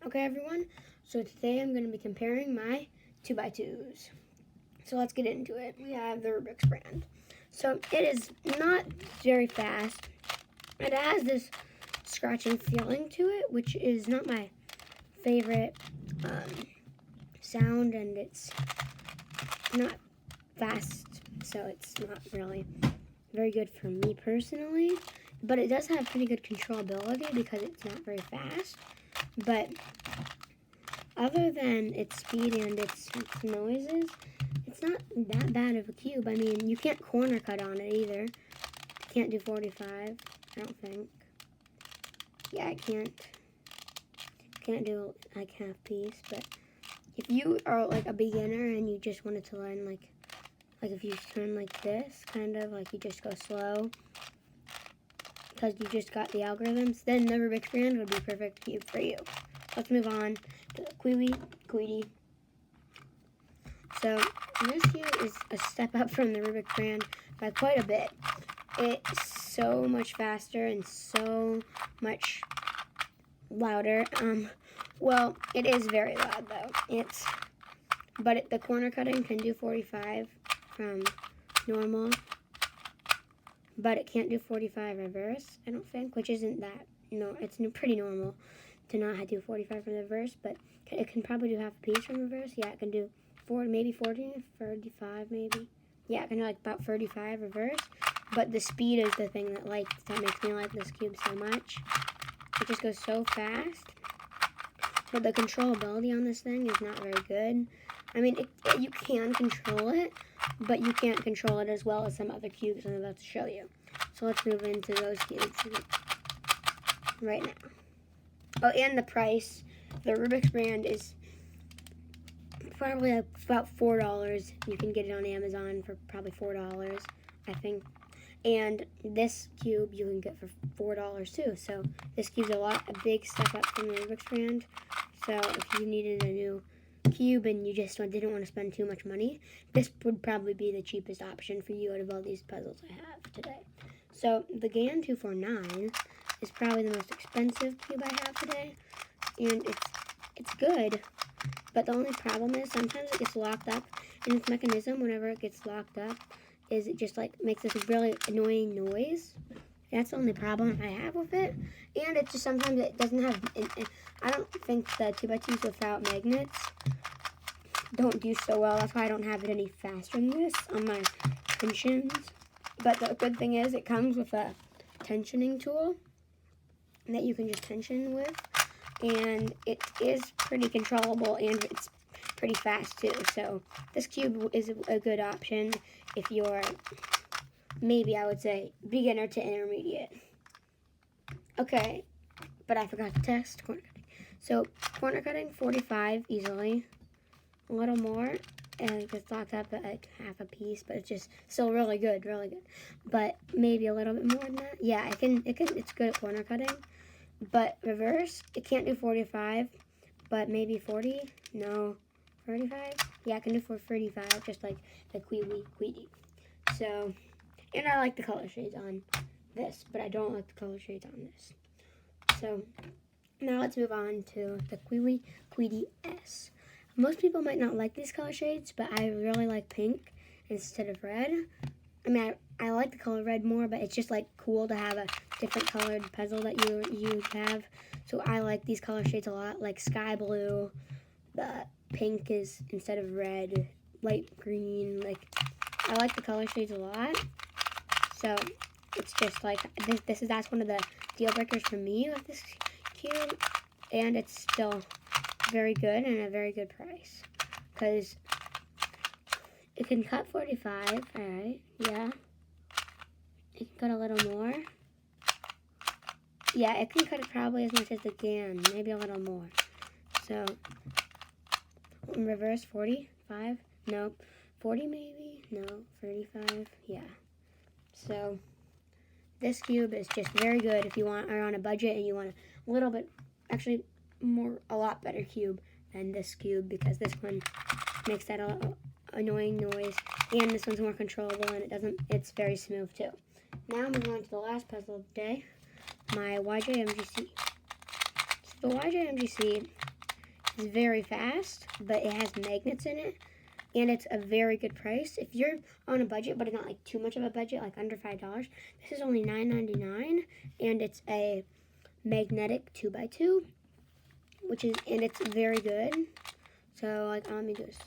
Okay, everyone, so today I'm going to be comparing my 2x2s. So let's get into it. We have the Rubik's brand. So it is not very fast. It has this scratching feeling to it, which is not my favorite sound, and it's not fast, so it's not really very good for me personally. But it does have pretty good controllability because it's not very fast. But other than its speed and its noises, it's not that bad of a cube. I mean, you can't corner cut on it either. You can't do 45, I don't think. Yeah, I can't do like half piece, but if you are like a beginner and you just wanted to learn like if you turn like this, kind of like you just go slow, because you just got the algorithms, then the Rubik's brand would be perfect cube for you. Let's move on to the Queedy. So this cube is a step up from the Rubik's brand by quite a bit. It's so much faster and so much louder. Well, it is very loud though. But the corner cutting can do 45 from normal, but it can't do 45 reverse, I don't think, which isn't that, no, it's pretty normal to not do 45 from the reverse, but it can probably do half a piece from reverse. Yeah, it can do 40, maybe 40, 35 maybe. Yeah, it can do like about 35 reverse, but the speed is the thing that makes me like this cube so much. It just goes so fast, but the controllability on this thing is not very good. I mean, you can control it, but you can't control it as well as some other cubes I'm about to show you. So let's move into those cubes right now. Oh, and the price. The Rubik's brand is probably about $4. You can get it on Amazon for probably $4, I think. And this cube you can get for $4 too. So this cube's a big step up from the Rubik's brand. So if you needed a new cube and you just didn't want to spend too much money, this would probably be the cheapest option for you out of all these puzzles I have today. So the GAN 249 is probably the most expensive cube I have today, and it's good, but the only problem is sometimes it gets locked up, and its mechanism, whenever it gets locked up, is it just makes this really annoying noise. That's the only problem I have with it. And it just sometimes it doesn't have, I don't think the 2x2s without magnets don't do so well. That's why I don't have it any faster than this on my tensions. But the good thing is it comes with a tensioning tool that you can just tension with. And it is pretty controllable and it's pretty fast too. So this cube is a good option if you're, maybe I would say, beginner to intermediate. Okay, but I forgot to test corner cutting. So corner cutting, 45 easily. A little more, and it gets locked up at like half a piece, but it's just still really good, really good. But maybe a little bit more than that. Yeah, it's good at corner cutting. But reverse, it can't do 45, but maybe 40. No, 35. Yeah, I can do 35, just like the Queedy. So. And I like the color shades on this, but I don't like the color shades on this. So now let's move on to the Queedy S. Most people might not like these color shades, but I really like pink instead of red. I mean, I like the color red more, but it's just like cool to have a different colored puzzle that you have. So I like these color shades a lot, like sky blue. The pink is instead of red, light green. Like, I like the color shades a lot. So it's just like that's one of the deal breakers for me with this cube, and it's still very good and a very good price because it can cut 45. All right, yeah, it can cut a little more. Yeah, it can cut it probably as much as the GAN, maybe a little more. So in reverse, 45. Nope, 40 maybe. No, 35. Yeah. So this cube is just very good if you are on a budget and you want a little bit, actually a lot better cube than this cube, because this one makes that annoying noise, and this one's more controllable, and it's very smooth too. Now moving on to the last puzzle of the day, my YJMGC. So the YJMGC It's very fast, but it has magnets in it, and it's a very good price. If you're on a budget, but not like too much of a budget, like under $5, this is only $9.99, and it's a magnetic 2x2, and it's very good. So like, let me do this.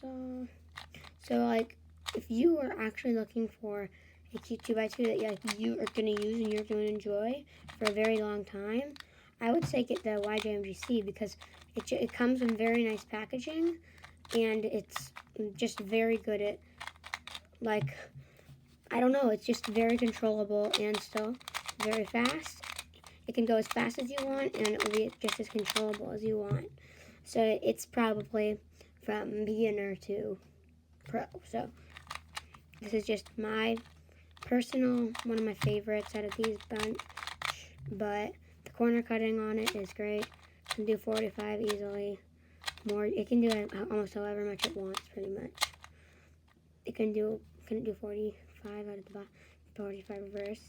So like, if you are actually looking for a cute 2x2 that you are going to use and you're going to enjoy for a very long time, I would say get the YJMGC, because it comes in very nice packaging, and it's just very good at, like, I don't know, it's just very controllable and still very fast. It can go as fast as you want, and it will be just as controllable as you want. So it's probably from beginner to pro. So this is just my personal, one of my favorites out of these bunch, but the corner cutting on it is great. It can do 45 easily. More, it can do almost however much it wants, pretty much. It can do 45 out of the box, 45 reverse.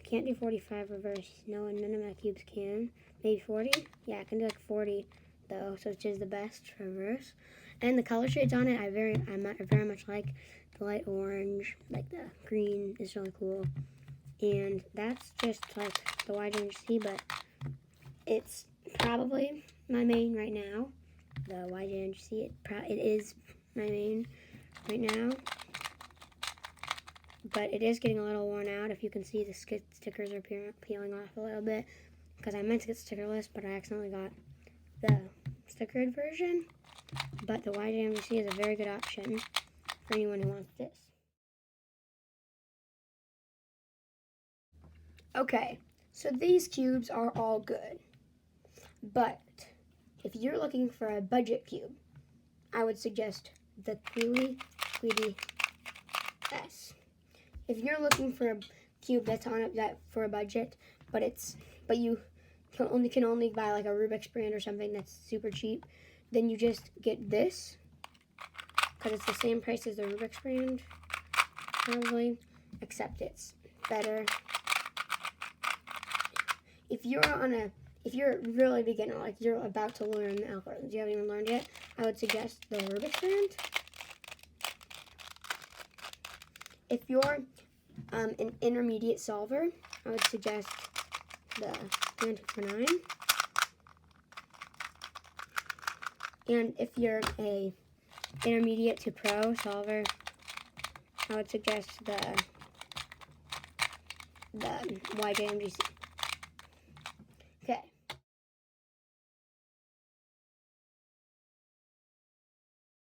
Can't do 45 reverse. No, and none of my cubes can. Maybe 40? Yeah, I can do like 40 though, so which is the best for reverse. And the color shades on it, I very much like. The light orange, like the green is really cool. And that's just like the YJMC, but it's probably my main right now. The YJMC, it is my main right now. But it is getting a little worn out. If you can see, the stickers are peeling off a little bit, because I meant to get stickerless, but I accidentally got the stickered version. But the YJMC is a very good option for anyone who wants this. Okay, so these cubes are all good, but if you're looking for a budget cube, I would suggest the Queely S. If you're looking for a cube that's on that for a budget, but you can only buy like a Rubik's brand or something that's super cheap, then you just get this, because it's the same price as the Rubik's brand, probably, except it's better. If you're really beginner, like you're about to learn the algorithms, you haven't even learned yet, I would suggest the Rubik's brand. If you're an intermediate solver, I would suggest the 249. And if you're a intermediate to pro solver, I would suggest the YJMGC.